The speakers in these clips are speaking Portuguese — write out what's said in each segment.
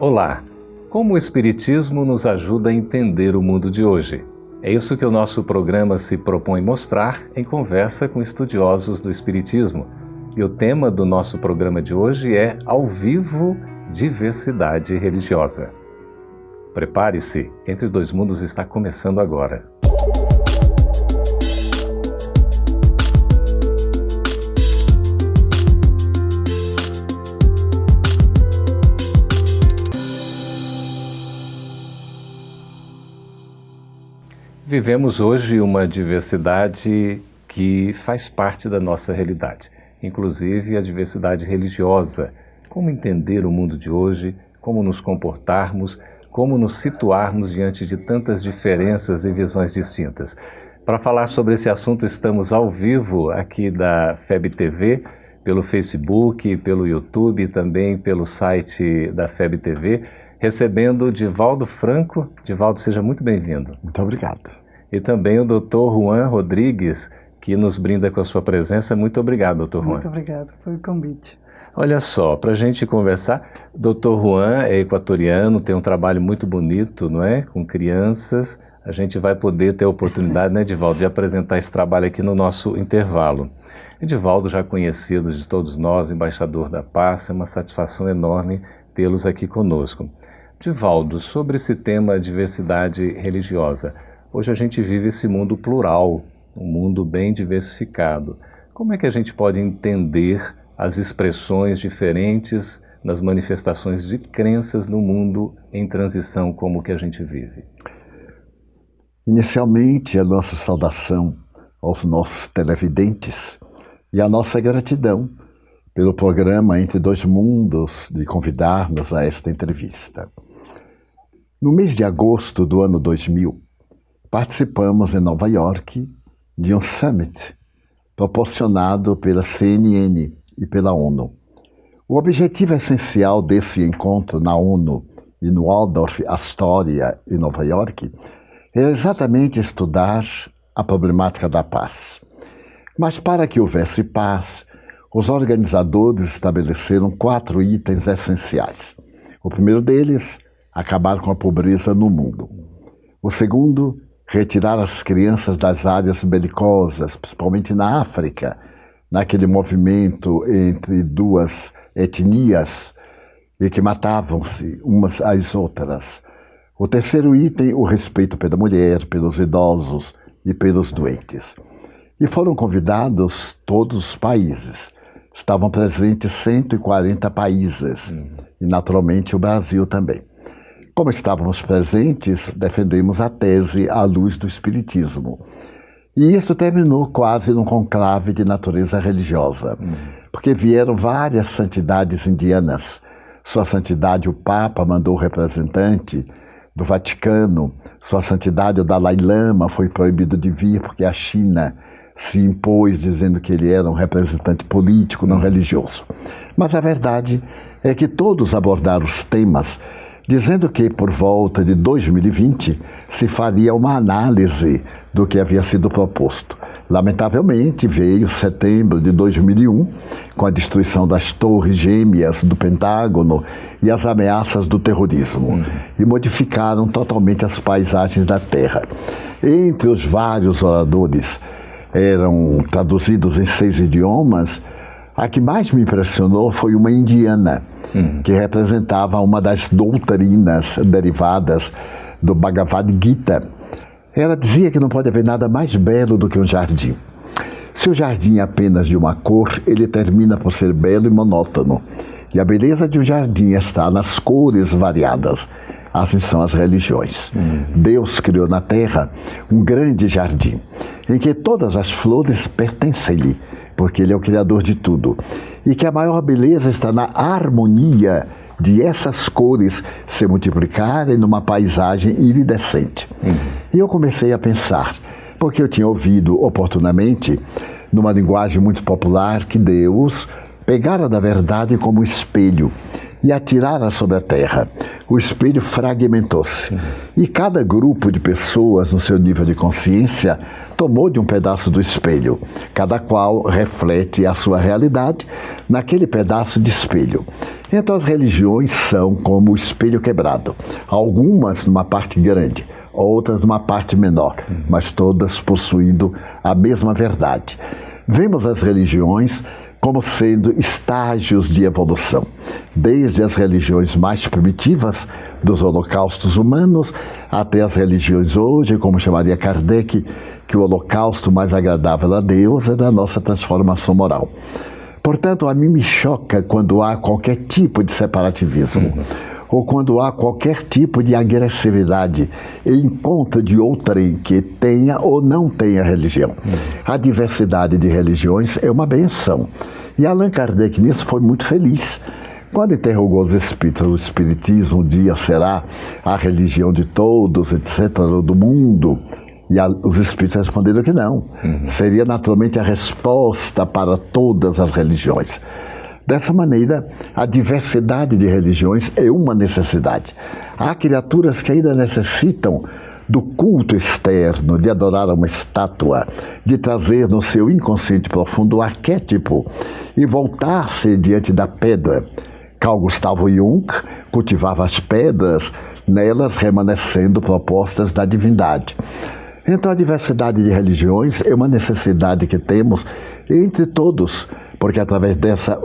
Olá! Como o Espiritismo nos ajuda a entender o mundo de hoje? É isso que o nosso programa se propõe mostrar em conversa com estudiosos do Espiritismo. E o tema do nosso programa de hoje é Ao Vivo, Diversidade Religiosa. Prepare-se, Entre Dois Mundos está começando agora. Vivemos hoje uma diversidade que faz parte da nossa realidade, inclusive a diversidade religiosa. Como entender o mundo de hoje, como nos comportarmos, como nos situarmos diante de tantas diferenças e visões distintas. Para falar sobre esse assunto, estamos ao vivo aqui da FEB TV, pelo Facebook, pelo YouTube e também pelo site da FEB TV, recebendo Divaldo Franco. Divaldo, seja muito bem-vindo. Muito obrigado. E também o Dr. Juan Rodrigues, que nos brinda com a sua presença. Muito obrigado, Dr. Juan. Muito obrigado pelo convite. Olha só, para a gente conversar, Dr. Juan é equatoriano, tem um trabalho muito bonito, não é? Com crianças. A gente vai poder ter a oportunidade, né, Divaldo, de apresentar esse trabalho aqui no nosso intervalo. Divaldo, já conhecido de todos nós, embaixador da paz, é uma satisfação enorme tê-los aqui conosco. Divaldo, sobre esse tema diversidade religiosa, hoje a gente vive esse mundo plural, um mundo bem diversificado. Como é que a gente pode entender as expressões diferentes nas manifestações de crenças no mundo em transição como o que a gente vive? Inicialmente, a nossa saudação aos nossos televidentes e a nossa gratidão pelo programa Entre Dois Mundos de convidar-nos a esta entrevista. No mês de agosto do ano 2000, participamos em Nova York de um summit proporcionado pela CNN e pela ONU. O objetivo essencial desse encontro na ONU e no Waldorf Astoria, em Nova York, era exatamente estudar a problemática da paz. Mas para que houvesse paz, os organizadores estabeleceram 4 itens essenciais. O primeiro deles, acabar com a pobreza no mundo. O segundo, retirar as crianças das áreas belicosas, principalmente na África, naquele movimento entre duas etnias e que matavam-se umas às outras. O terceiro item, o respeito pela mulher, pelos idosos e pelos doentes. E foram convidados todos os países. Estavam presentes 140 países, e naturalmente o Brasil também. Como estávamos presentes, defendemos a tese à luz do Espiritismo. E isso terminou quase num conclave de natureza religiosa, porque vieram várias santidades indianas. Sua Santidade o Papa mandou representante do Vaticano, Sua Santidade o Dalai Lama foi proibido de vir porque a China se impôs dizendo que ele era um representante político, não religioso. Mas a verdade é que todos abordaram os temas dizendo que, por volta de 2020, se faria uma análise do que havia sido proposto. Lamentavelmente, veio setembro de 2001, com a destruição das torres gêmeas do Pentágono e as ameaças do terrorismo, e modificaram totalmente as paisagens da Terra. Entre os vários oradores, eram traduzidos em 6 idiomas, a que mais me impressionou foi uma indiana, que representava uma das doutrinas derivadas do Bhagavad Gita. Ela dizia que não pode haver nada mais belo do que um jardim. Se o jardim é apenas de uma cor, ele termina por ser belo e monótono. E a beleza de um jardim está nas cores variadas. Assim são as religiões. Deus criou na Terra um grande jardim, em que todas as flores pertencem-lhe, porque Ele é o Criador de tudo. E que a maior beleza está na harmonia de essas cores se multiplicarem numa paisagem iridescente. E eu comecei a pensar, porque eu tinha ouvido oportunamente, numa linguagem muito popular, que Deus pegara da verdade como espelho, e atiraram sobre a terra. O espelho fragmentou-se. E cada grupo de pessoas, no seu nível de consciência, tomou de um pedaço do espelho. Cada qual reflete a sua realidade naquele pedaço de espelho. Então as religiões são como o espelho quebrado. Algumas numa parte grande, outras numa parte menor, mas todas possuindo a mesma verdade. Vemos as religiões como sendo estágios de evolução, desde as religiões mais primitivas, dos holocaustos humanos, até as religiões hoje, como chamaria Kardec, que o holocausto mais agradável a Deus é da nossa transformação moral. Portanto, a mim me choca quando há qualquer tipo de separativismo, ou quando há qualquer tipo de agressividade em conta de outrem que tenha ou não tenha religião. A diversidade de religiões é uma benção. E Allan Kardec nisso foi muito feliz. Quando interrogou os espíritos, o espiritismo um dia será a religião de todos, etc., do mundo, e os espíritos responderam que não. Seria naturalmente a resposta para todas as religiões. Dessa maneira, a diversidade de religiões é uma necessidade. Há criaturas que ainda necessitam do culto externo, de adorar uma estátua, de trazer no seu inconsciente profundo o arquétipo e voltar-se diante da pedra. Carl Gustav Jung cultivava as pedras, nelas remanescendo propostas da divindade. Então a diversidade de religiões é uma necessidade que temos entre todos, porque através dessa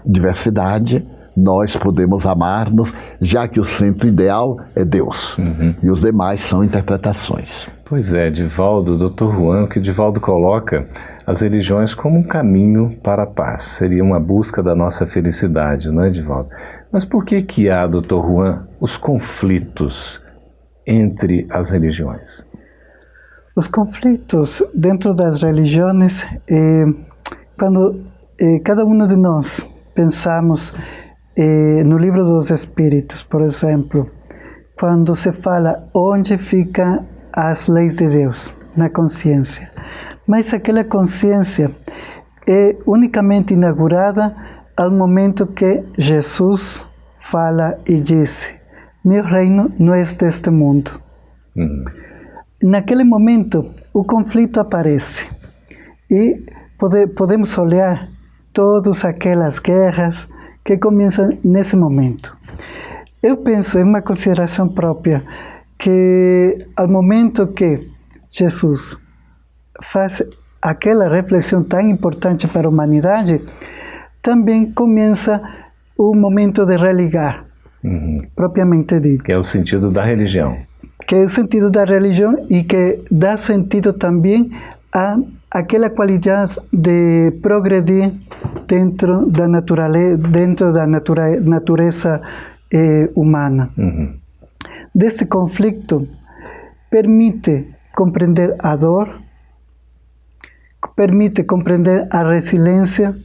diversidade nós podemos amar-nos, já que o centro ideal é Deus, e os demais são interpretações. Pois é, Divaldo, Dr. Juan, o que Divaldo coloca as religiões como um caminho para a paz, seria uma busca da nossa felicidade, não é, Divaldo? Mas por que há, Dr. Juan, os conflitos entre as religiões? Os conflitos dentro das religiões, quando cada um de nós pensamos no livro dos Espíritos, por exemplo, quando se fala onde ficam as leis de Deus, na consciência. Mas aquela consciência é unicamente inaugurada ao momento que Jesus fala e diz: meu reino não é deste mundo. Naquele momento, o conflito aparece e podemos olhar todas aquelas guerras que começam nesse momento. Eu penso, em uma consideração própria, que ao momento que Jesus faz aquela reflexão tão importante para a humanidade, também começa o momento de religar, propriamente dito. Que é o sentido da religião. Que é o sentido da religião e que dá sentido também a aquela qualidade de progredir dentro da natureza humana. Desse conflito permite compreender a dor, permite compreender a resiliência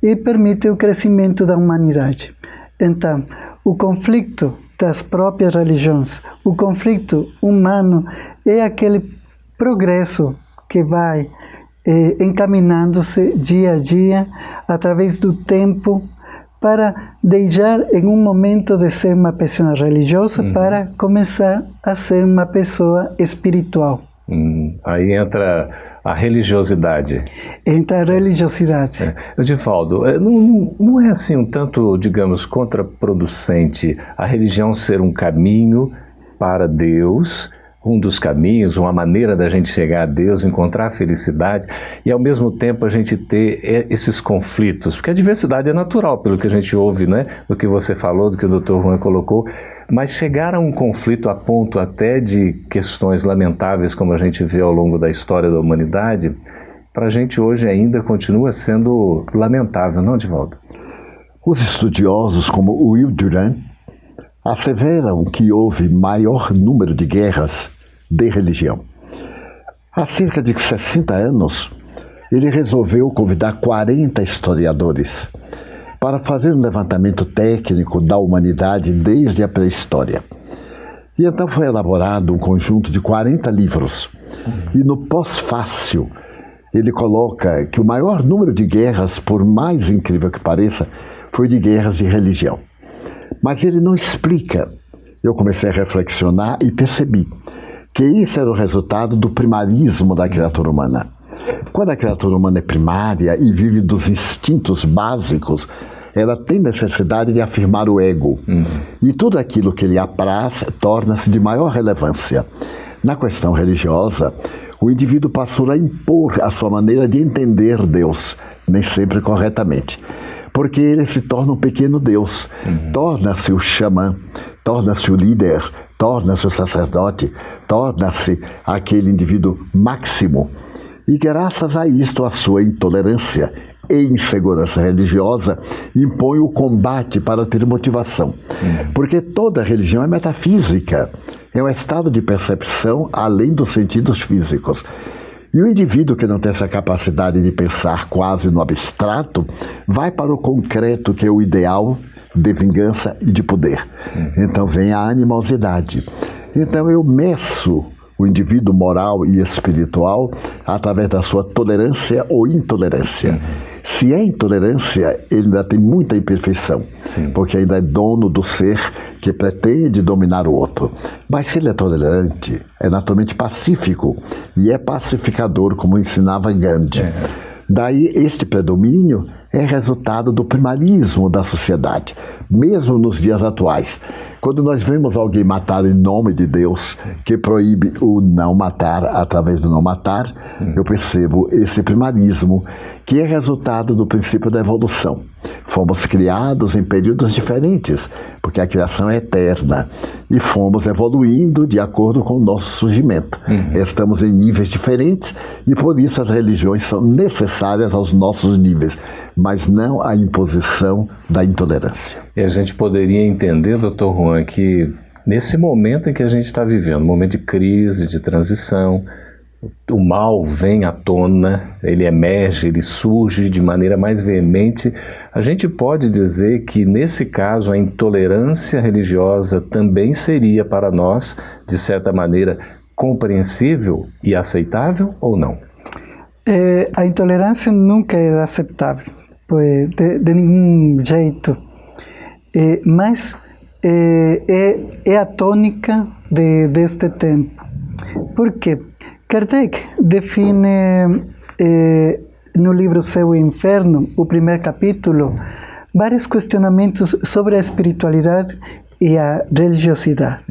e permite o crescimento da humanidade. Então, o conflito das próprias religiões, o conflito humano é aquele progresso que vai encaminhando-se dia a dia, através do tempo, para deixar em um momento de ser uma pessoa religiosa para começar a ser uma pessoa espiritual. Aí entra a religiosidade. Entra a religiosidade. Divaldo, não é assim um tanto, digamos, contraproducente a religião ser um caminho para Deus, um dos caminhos, uma maneira da gente chegar a Deus, encontrar a felicidade, e ao mesmo tempo a gente ter esses conflitos, porque a diversidade é natural, pelo que a gente ouve, né? Do que você falou, do que o Dr. Juan colocou, mas chegar a um conflito a ponto até de questões lamentáveis, como a gente vê ao longo da história da humanidade, para a gente hoje ainda continua sendo lamentável, não, Divaldo? Os estudiosos como Will Durant asseveram que houve maior número de guerras de religião. Há cerca de 60 anos, ele resolveu convidar 40 historiadores para fazer um levantamento técnico da humanidade desde a pré-história. E então foi elaborado um conjunto de 40 livros. E no pós-fácil, ele coloca que o maior número de guerras, por mais incrível que pareça, foi de guerras de religião. Mas ele não explica. Eu comecei a reflexionar e percebi que isso era o resultado do primarismo da criatura humana. Quando a criatura humana é primária e vive dos instintos básicos, ela tem necessidade de afirmar o ego. E tudo aquilo que lhe apraz torna-se de maior relevância. Na questão religiosa, o indivíduo passou a impor a sua maneira de entender Deus, nem sempre corretamente. Porque ele se torna um pequeno Deus, torna-se o xamã, torna-se o líder, torna-se o sacerdote, torna-se aquele indivíduo máximo. E graças a isto, a sua intolerância e insegurança religiosa impõe o combate para ter motivação. Porque toda religião é metafísica, é um estado de percepção além dos sentidos físicos. E o indivíduo que não tem essa capacidade de pensar quase no abstrato, vai para o concreto, que é o ideal de vingança e de poder. Então vem a animosidade. Então eu meço o indivíduo moral e espiritual através da sua tolerância ou intolerância. Se é intolerância, ele ainda tem muita imperfeição, porque ainda é dono do ser que pretende dominar o outro. Mas se ele é tolerante, é naturalmente pacífico e é pacificador, como ensinava Gandhi. Daí este predomínio é resultado do primarismo da sociedade, mesmo nos dias atuais. Quando nós vemos alguém matar em nome de Deus, que proíbe o não matar através do não matar, eu percebo esse primarismo, que é resultado do princípio da evolução. Fomos criados em períodos diferentes, porque a criação é eterna, e fomos evoluindo de acordo com o nosso surgimento. Estamos em níveis diferentes, e por isso as religiões são necessárias aos nossos níveis, mas não a imposição da intolerância. E a gente poderia entender, Dr. Juan, que nesse momento em que a gente está vivendo, momento de crise, de transição, o mal vem à tona, ele emerge, ele surge de maneira mais veemente. A gente pode dizer que, nesse caso, a intolerância religiosa também seria para nós, de certa maneira, compreensível e aceitável ou não? A intolerância nunca é aceitável, de nenhum jeito. Mas é a tônica deste tempo. Por quê? Kardec define no livro Céu e Inferno, o primeiro capítulo, vários questionamentos sobre a espiritualidade e a religiosidade,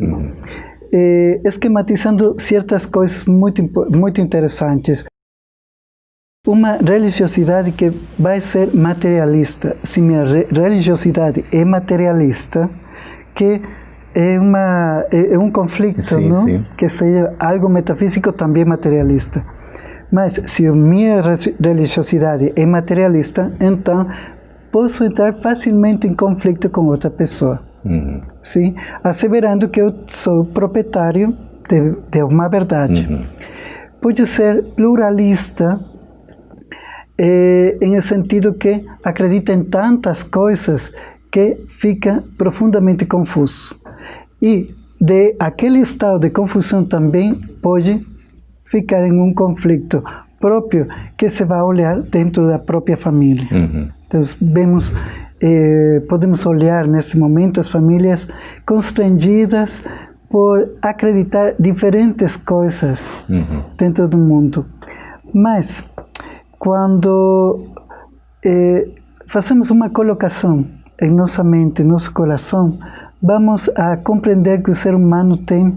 esquematizando certas coisas muito interessantes. Uma religiosidade que vai ser materialista. Se minha religiosidade é materialista, que é um conflito, sim, não? Sim. Que seja algo metafísico também materialista. Mas se a minha religiosidade é materialista, então posso entrar facilmente em conflito com outra pessoa. Sim? Asseverando que eu sou proprietário de uma verdade. Pode ser pluralista, em sentido que acredita em tantas coisas que fica profundamente confuso. E de aquele estado de confusão também pode ficar em um conflito próprio que se vai olhar dentro da própria família. Então, podemos olhar nesse momento as famílias constrangidas por acreditar diferentes coisas dentro do mundo. Mas quando fazemos uma colocação em nossa mente, em nosso coração, vamos a compreender que o ser humano tem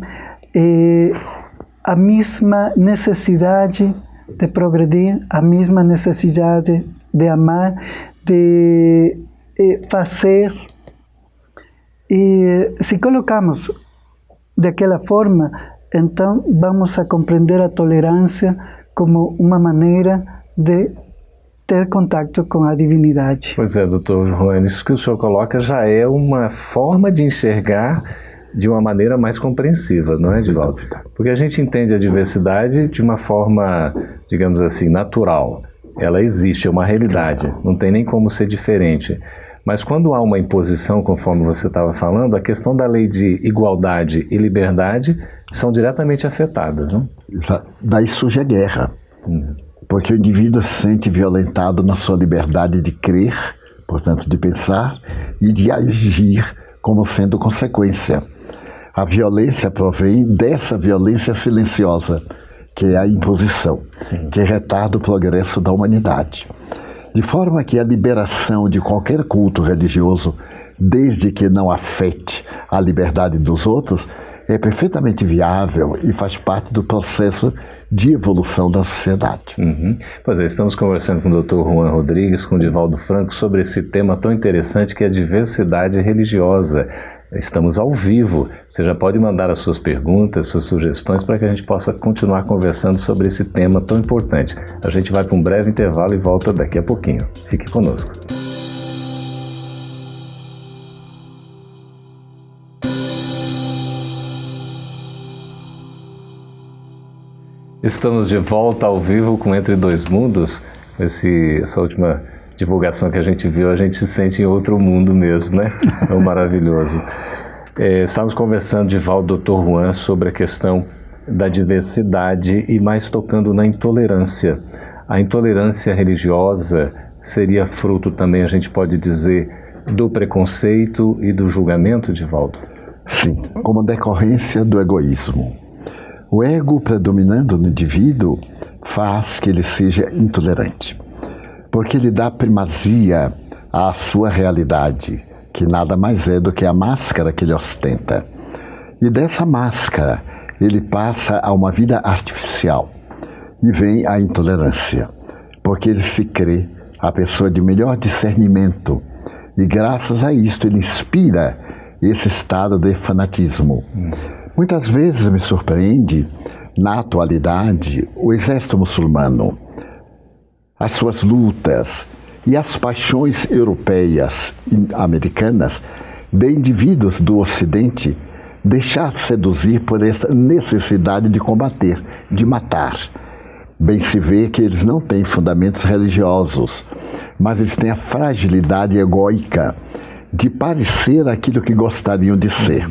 a mesma necessidade de progredir, a mesma necessidade de amar, de fazer. E se colocamos daquela forma, então vamos a compreender a tolerância como uma maneira de ter contato com a divindade. Pois é, doutor Juan, isso que o senhor coloca já é uma forma de enxergar de uma maneira mais compreensiva, não é, Divaldo? Porque a gente entende a diversidade de uma forma, digamos assim, natural. Ela existe, é uma realidade, não tem nem como ser diferente. Mas quando há uma imposição, conforme você estava falando, a questão da lei de igualdade e liberdade são diretamente afetadas, não? Daí surge a guerra. Porque o indivíduo se sente violentado na sua liberdade de crer, portanto de pensar, e de agir como sendo consequência. A violência provém dessa violência silenciosa, que é a imposição, que retarda o progresso da humanidade. De forma que a liberação de qualquer culto religioso, desde que não afete a liberdade dos outros, é perfeitamente viável e faz parte do processo de evolução da sociedade. Pois é, estamos conversando com o Dr. Juan Rodrigues, com o Divaldo Franco, sobre esse tema tão interessante que é a diversidade religiosa. Estamos ao vivo. Você já pode mandar as suas perguntas, suas sugestões, para que a gente possa continuar conversando sobre esse tema tão importante. A gente vai para um breve intervalo e volta daqui a pouquinho. Fique conosco. Estamos de volta ao vivo com Entre Dois Mundos. Essa última divulgação que a gente viu, a gente se sente em outro mundo mesmo, né? É um maravilhoso. Estamos conversando, Divaldo, Dr. Juan, sobre a questão da diversidade e mais tocando na intolerância. A intolerância religiosa seria fruto também, a gente pode dizer, do preconceito e do julgamento, Divaldo? Sim, como decorrência do egoísmo. O ego predominando no indivíduo faz que ele seja intolerante, porque ele dá primazia à sua realidade, que nada mais é do que a máscara que ele ostenta. E dessa máscara, ele passa a uma vida artificial. E vem a intolerância, porque ele se crê a pessoa de melhor discernimento. E graças a isto, ele inspira esse estado de fanatismo. Muitas vezes me surpreende, na atualidade, o exército muçulmano, as suas lutas e as paixões europeias e americanas de indivíduos do Ocidente deixar seduzir por essa necessidade de combater, de matar. Bem se vê que eles não têm fundamentos religiosos, mas eles têm a fragilidade egóica de parecer aquilo que gostariam de ser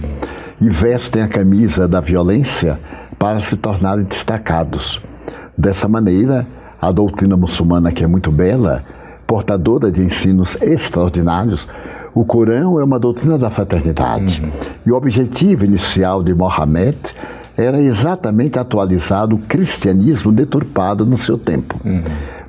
e vestem a camisa da violência para se tornarem destacados. Dessa maneira, a doutrina muçulmana, que é muito bela, portadora de ensinos extraordinários, o Corão é uma doutrina da fraternidade. E o objetivo inicial de Mohammed era exatamente atualizar o cristianismo deturpado no seu tempo.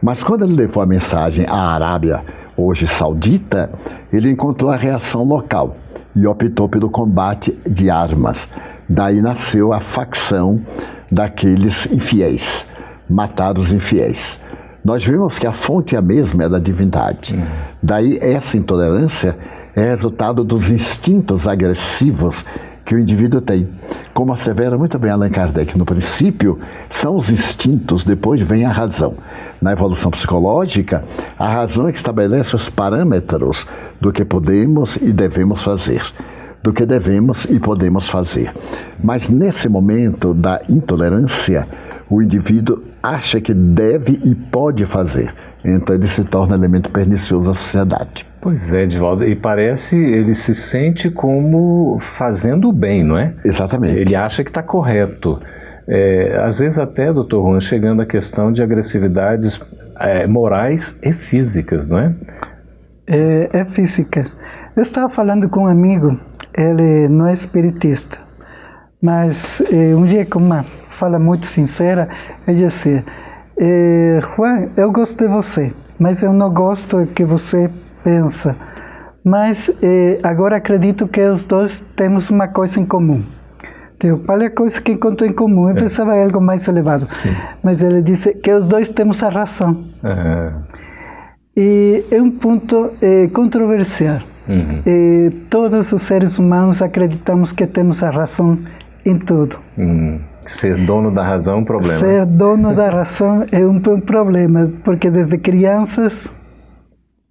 Mas quando ele levou a mensagem à Arábia, hoje saudita, ele encontrou a reação local e optou pelo combate de armas. Daí nasceu a facção daqueles infiéis, matar os infiéis. Nós vimos que a fonte é a mesma, é da divindade. Daí essa intolerância é resultado dos instintos agressivos que o indivíduo tem. Como assevera muito bem Allan Kardec, no princípio são os instintos, depois vem a razão. Na evolução psicológica, a razão é que estabelece os parâmetros do que podemos e devemos fazer, do que devemos e podemos fazer. Mas nesse momento da intolerância, o indivíduo acha que deve e pode fazer. Então ele se torna elemento pernicioso da sociedade. Pois é, Divaldo, e parece, ele se sente como fazendo o bem, não é? Exatamente. Ele acha que está correto. Às vezes até, doutor Juan, chegando à questão de agressividades morais e físicas, não é? Físicas. Eu estava falando com um amigo, ele não é espiritista, mas um dia com uma fala muito sincera, ele disse, Juan, eu gosto de você, mas eu não gosto do que você pensa, mas agora acredito que os dois temos uma coisa em comum. Então, qual é a coisa que encontrou em comum? Eu pensava em algo mais elevado. Sim. Mas ele disse que os dois temos a razão. E é um ponto controversial. Todos os seres humanos acreditamos que temos a razão em tudo. Ser dono da razão é um problema. Ser dono da razão é um problema, porque desde crianças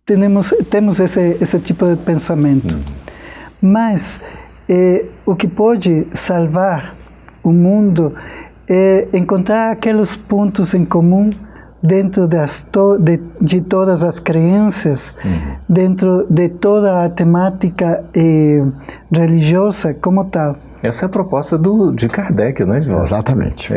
temos esse tipo de pensamento. Mas o que pode salvar o mundo é encontrar aqueles pontos em comum dentro de todas as crenças, dentro de toda a temática religiosa como tal. Essa é a proposta de Kardec, não é, Divaldo? Exatamente.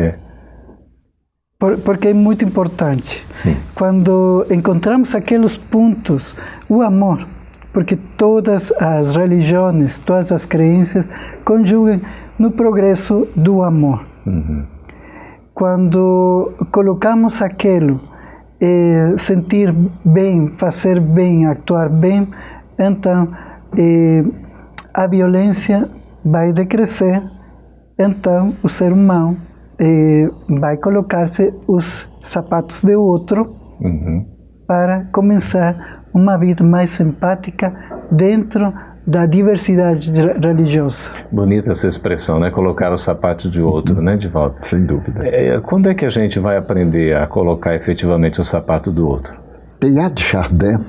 Porque é muito importante. Sim. Quando encontramos aqueles pontos, o amor, porque todas as religiões, todas as crenças conjugam no progresso do amor. Quando colocamos aquilo, sentir bem, fazer bem, actuar bem, então a violência vai decrescer, então o ser humano vai colocar-se os sapatos de outro para começar uma vida mais empática dentro da diversidade religiosa. Bonita essa expressão, né? Colocar os sapatos de outro, né, Divaldo? Sem dúvida. Quando é que a gente vai aprender a colocar efetivamente o sapato do outro? Teilhard de Chardin,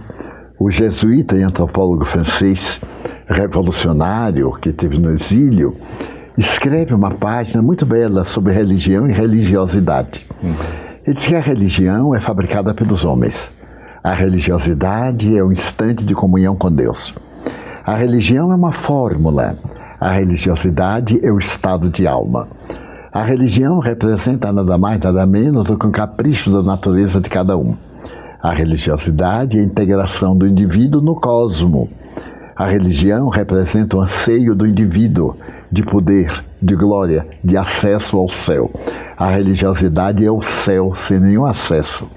o jesuíta e antropólogo francês revolucionário que esteve no exílio, escreve uma página muito bela sobre religião e religiosidade. Ele diz que a religião é fabricada pelos homens. A religiosidade é o instante de comunhão com Deus. A religião é uma fórmula. A religiosidade é o estado de alma. A religião representa nada mais, nada menos do que um capricho da natureza de cada um. A religiosidade é a integração do indivíduo no cosmo. A religião representa o anseio do indivíduo de poder, de glória, de acesso ao céu. A religiosidade é o céu sem nenhum acesso.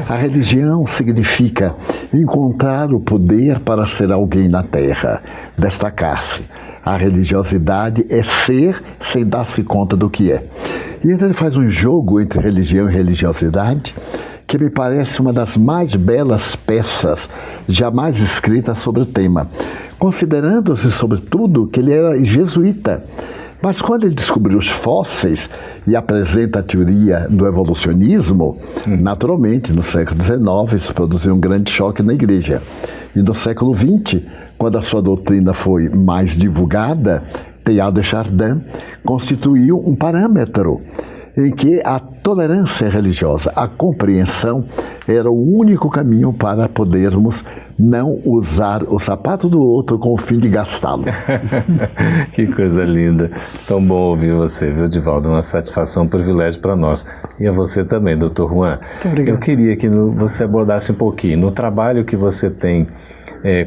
A religião significa encontrar o poder para ser alguém na terra, destacar-se. A religiosidade é ser sem dar-se conta do que é. E então ele faz um jogo entre religião e religiosidade que me parece uma das mais belas peças jamais escritas sobre o tema, considerando-se, sobretudo, que ele era jesuíta. Mas quando ele descobriu os fósseis e apresenta a teoria do evolucionismo, naturalmente, no século XIX, isso produziu um grande choque na igreja. E no século XX, quando a sua doutrina foi mais divulgada, Teilhard de Chardin constituiu um parâmetro em que a tolerância religiosa, a compreensão, era o único caminho para podermos não usar o sapato do outro com o fim de gastá-lo. Que coisa linda. Tão bom ouvir você, viu, Divaldo? Uma satisfação, um privilégio para nós. E a você também, Dr. Juan. Muito obrigado. Eu queria que você abordasse um pouquinho, no trabalho que você tem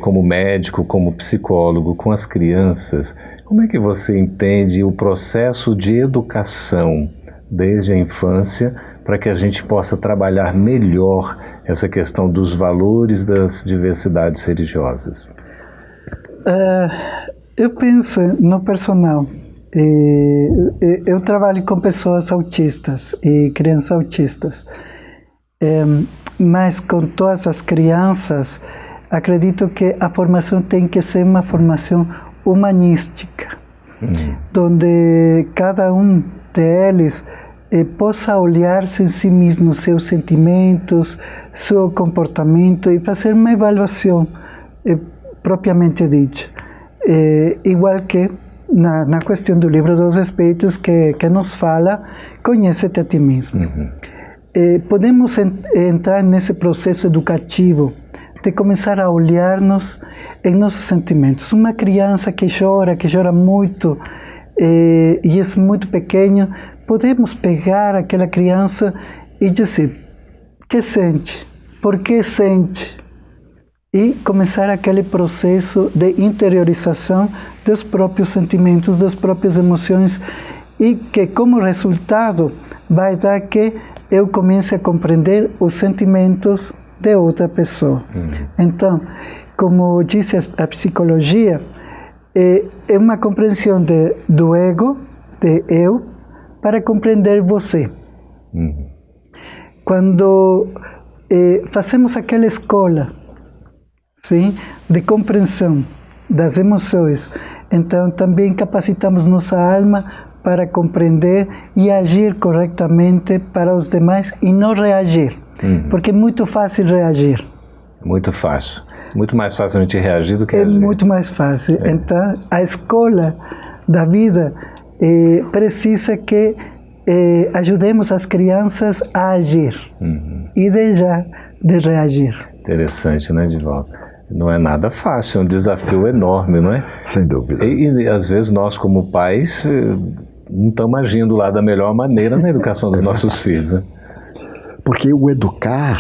como médico, como psicólogo, com as crianças, como é que você entende o processo de educação desde a infância, para que a gente possa trabalhar melhor essa questão dos valores das diversidades religiosas? Eu penso no personal. Eu trabalho com pessoas autistas e crianças autistas, mas com todas as crianças, acredito que a formação tem que ser uma formação humanística, onde cada um deles possa olhar-se em si mesmo, seus sentimentos, seu comportamento e fazer uma avaliação propriamente dita. Igual que na questão do livro dos Espíritos que nos fala, conhece-te a ti mesmo. Podemos entrar nesse processo educativo de começar a olhar-nos em nossos sentimentos. Uma criança que chora muito e é muito pequena, podemos pegar aquela criança e dizer: que sente? Por que sente? E começar aquele processo de interiorização dos próprios sentimentos, das próprias emoções, e que como resultado vai dar que eu comece a compreender os sentimentos de outra pessoa. Então, como disse a psicologia, é uma compreensão do ego, de eu, para compreender você. Quando fazemos aquela escola, sim, de compreensão das emoções, então também capacitamos nossa alma para compreender e agir corretamente para os demais e não reagir, porque é muito fácil reagir. Muito fácil. Muito mais fácil a gente reagir do que agir. É muito mais fácil. Então, a escola da vida precisa que ajudemos as crianças a agir e deixar de reagir. Interessante, né, Divaldo? Não é nada fácil, é um desafio enorme, não é? Sem dúvida. E às vezes nós, como pais, não estamos agindo lá da melhor maneira na educação dos nossos filhos, né? Porque o educar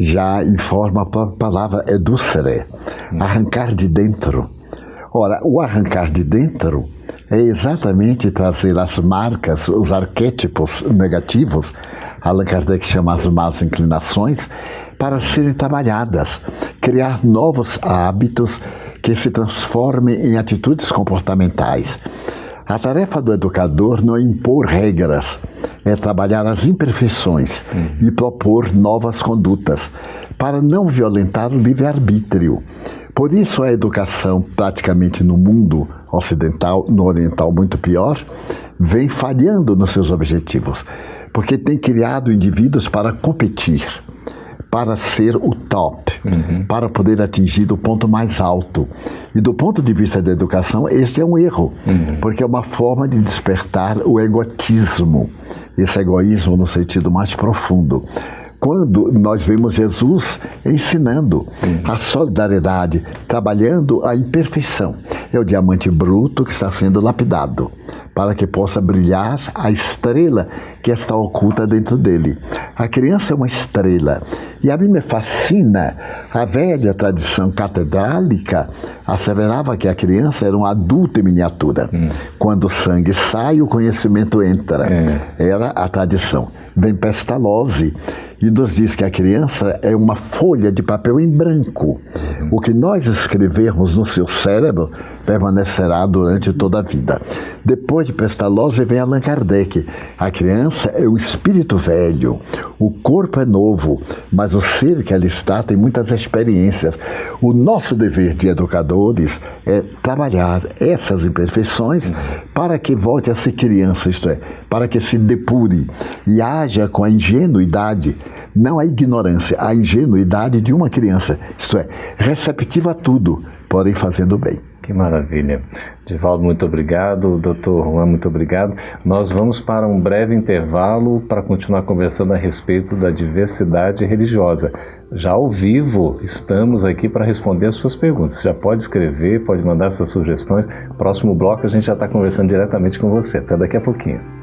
já informa a própria palavra educere, arrancar de dentro. Ora, o arrancar de dentro é exatamente trazer as marcas, os arquétipos negativos, Allan Kardec chama as más inclinações, para serem trabalhadas, criar novos hábitos que se transformem em atitudes comportamentais. A tarefa do educador não é impor regras, é trabalhar as imperfeições e propor novas condutas, para não violentar o livre-arbítrio. Por isso a educação, praticamente no mundo ocidental, no oriental muito pior, vem falhando nos seus objetivos, porque tem criado indivíduos para competir, para ser o top, para poder atingir o ponto mais alto. E do ponto de vista da educação, este é um erro, porque é uma forma de despertar o egotismo, esse egoísmo no sentido mais profundo. Quando nós vemos Jesus ensinando a solidariedade, trabalhando a imperfeição, é o diamante bruto que está sendo lapidado, para que possa brilhar a estrela que está oculta dentro dele. A criança é uma estrela. E a mim me fascina a velha tradição catedrálica, asseverava que a criança era um adulto em miniatura. Quando o sangue sai, o conhecimento entra. Era a tradição. Vem Pestalozzi e nos diz que a criança é uma folha de papel em branco. O que nós escrevermos no seu cérebro permanecerá durante toda a vida. Depois de Pestalozzi vem Allan Kardec. A criança é o espírito velho, o corpo é novo, mas o ser que ali está tem muitas experiências. O nosso dever de educadores é trabalhar essas imperfeições para que volte a ser criança, isto é, para que se depure e haja com a ingenuidade, não a ignorância, a ingenuidade de uma criança, isto é, receptiva a tudo, porém fazendo bem. Que maravilha. Divaldo, muito obrigado. Dr. Juan, muito obrigado. Nós vamos para um breve intervalo para continuar conversando a respeito da diversidade religiosa. Já ao vivo, estamos aqui para responder as suas perguntas. Você já pode escrever, pode mandar suas sugestões. Próximo bloco a gente já está conversando diretamente com você. Até daqui a pouquinho.